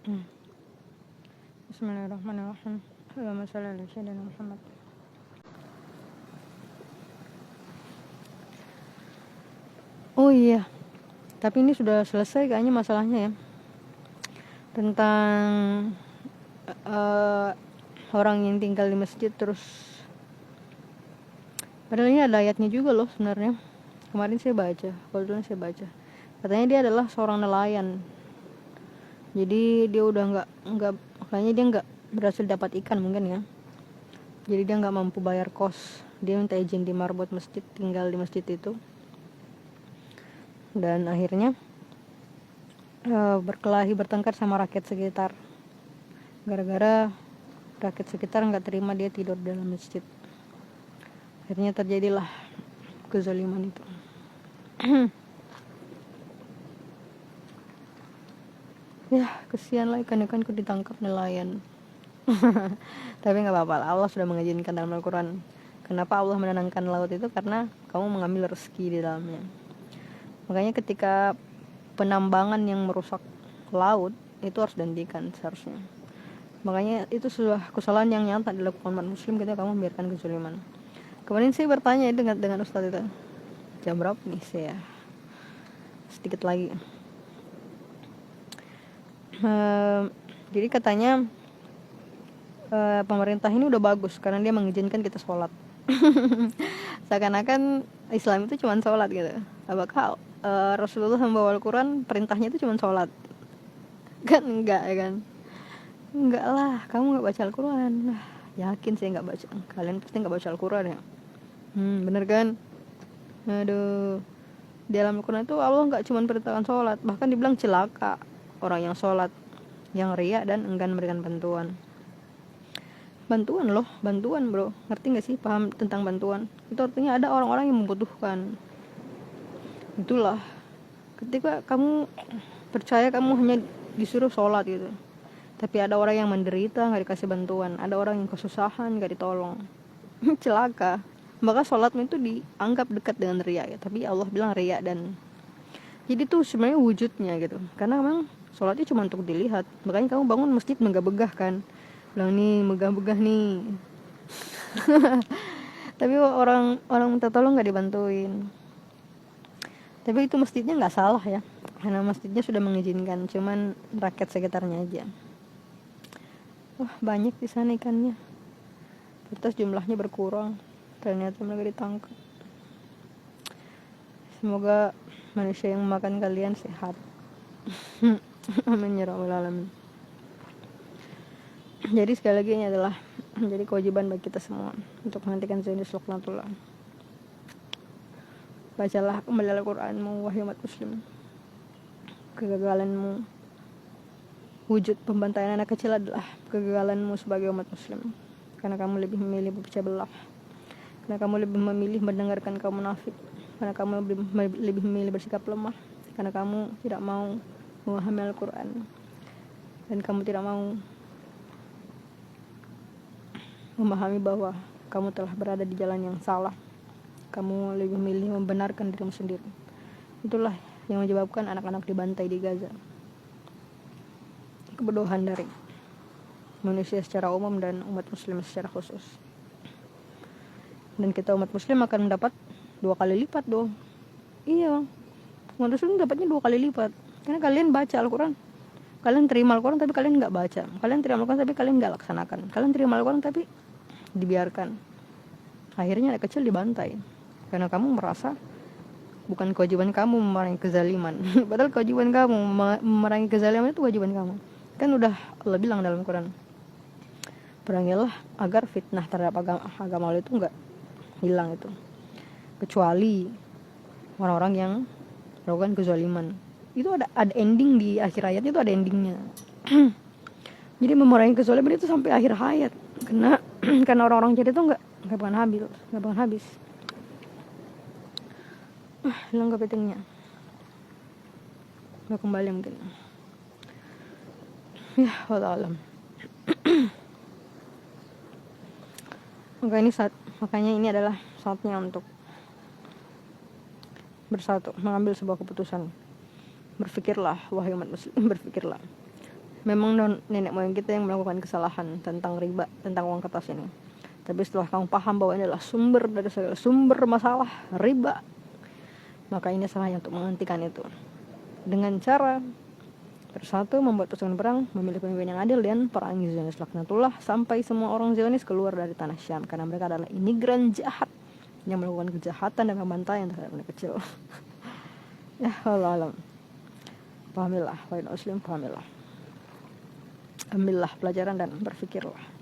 Bismillahirrahmanirrahim. Allahumma shalli ala sayyidina Muhammad. Oh iya, tapi ini sudah selesai kayaknya masalahnya ya, tentang orang yang tinggal di masjid terus. Padahal ini ada ayatnya juga loh sebenarnya. Kemarin saya baca, kebetulan saya baca. Katanya dia adalah seorang nelayan. Jadi dia udah kayaknya dia nggak berhasil dapat ikan mungkin ya. Jadi dia nggak mampu bayar kos. Dia minta izin di marbot masjid, tinggal di masjid itu. Dan akhirnya berkelahi bertengkar sama rakyat sekitar. Gara-gara rakyat sekitar nggak terima dia tidur dalam masjid. Akhirnya terjadilah kezaliman itu. Ya, kesian lah ikan-ikanku ditangkap nelayan. Tapi nggak apa-apa lah, Allah sudah mengizinkan dalam Al-Quran. Kenapa Allah menenangkan laut itu? Karena kamu mengambil rezeki di dalamnya. Makanya ketika penambangan yang merusak laut itu harus dihentikan seharusnya. Makanya itu sudah kesalahan yang nyata dilakukan umat muslim ketika kamu membiarkan kezaliman. Kemarin saya bertanya dengan Ustadz itu, jam berapa nih saya? Sedikit lagi. Jadi katanya pemerintah ini udah bagus karena dia mengizinkan kita sholat. Seakan-akan Islam itu cuma sholat gitu. Apakah Rasulullah membawa Al-Quran perintahnya itu cuma sholat? Kan enggak ya kan? Enggak lah, kamu nggak baca Al-Quran. Nah, yakin saya nggak baca. Kalian pasti nggak baca Al-Quran ya. Bener kan? Aduh, di dalam Al-Quran itu Allah nggak cuma perintahkan sholat, bahkan dibilang celaka orang yang sholat, yang riya dan enggan memberikan bantuan bro, ngerti nggak sih, paham tentang bantuan? Itu artinya ada orang-orang yang membutuhkan. Itulah ketika kamu percaya kamu hanya disuruh sholat gitu, tapi ada orang yang menderita nggak dikasih bantuan, ada orang yang kesusahan nggak ditolong. Celaka. Maka sholatmu itu dianggap dekat dengan riya ya, tapi Allah bilang riya. Dan jadi tuh sebenarnya wujudnya gitu, karena memang sholatnya cuma untuk dilihat. Makanya kamu bangun masjid megah-begah kan, bilang nih megah-begah nih. Tapi orang minta tolong nggak dibantuin. Tapi itu masjidnya nggak salah ya, karena masjidnya sudah mengizinkan, cuman rakyat sekitarnya aja. Wah, banyak di sana ikannya, terus jumlahnya berkurang, ternyata mereka ditangkap. Semoga manusia yang memakan kalian sehat. Amin ya rabbal alamin. Jadi sekali lagi ini adalah menjadi kewajiban bagi kita semua untuk menghentikan zina suluknatullah. Bacalah kembali Al-Quranmu, wahai umat muslim. Kegagalanmu, wujud pembantaian anak kecil adalah kegagalanmu sebagai umat muslim, karena kamu lebih memilih berpecah belah, karena kamu lebih memilih mendengarkan kaum munafik, karena kamu lebih memilih bersikap lemah, karena kamu tidak mau memahami Al-Quran, dan kamu tidak mau memahami bahwa kamu telah berada di jalan yang salah. Kamu lebih memilih membenarkan dirimu sendiri. Itulah yang menyebabkan anak-anak dibantai di Gaza. Kebodohan dari manusia secara umum dan umat muslim secara khusus. Dan kita umat muslim akan mendapat 2 kali lipat dong. Iya, umat muslim dapatnya 2 kali lipat, karena kalian baca Al-Quran. Kalian terima Al-Quran tapi kalian gak baca. Kalian terima Al-Quran tapi kalian gak laksanakan. Kalian terima Al-Quran tapi dibiarkan. Akhirnya anak kecil dibantai, karena kamu merasa bukan kewajiban kamu memerangi kezaliman. Padahal kewajiban kamu memerangi kezaliman itu kewajiban kamu. Kan udah Allah bilang dalam Quran, perangilah agar fitnah terhadap agama Allah itu gak hilang itu, kecuali orang-orang yang melakukan kezaliman. Itu ada ending di akhir ayat, itu ada endingnya. Jadi memerangi kezaliman itu sampai akhir hayat, karena orang-orang jadi itu nggak bakal habis. Hilang kepitingnya, nggak kembali mungkin. Ya, wallahu alam. Makanya ini adalah saatnya untuk bersatu, mengambil sebuah keputusan. Berpikirlah, wahai umat muslim, berpikirlah. memang nenek moyang kita yang melakukan kesalahan tentang riba, tentang uang kertas ini. Tapi setelah kamu paham bahwa ini adalah sumber dari segala sumber masalah, riba, maka ini salahnya untuk menghentikan itu. Dengan cara bersatu, membuat pasukan perang, memilih pemimpin yang adil, dan perangi Zionis laknatullah sampai semua orang Zionis keluar dari tanah Syam. Karena mereka adalah imigran jahat yang melakukan kejahatan dan pembantaian terhadap anak kecil. Ya Allah alam. Pahamilah, wahai muslim, pahamilah. Ambillah pelajaran dan berfikirlah.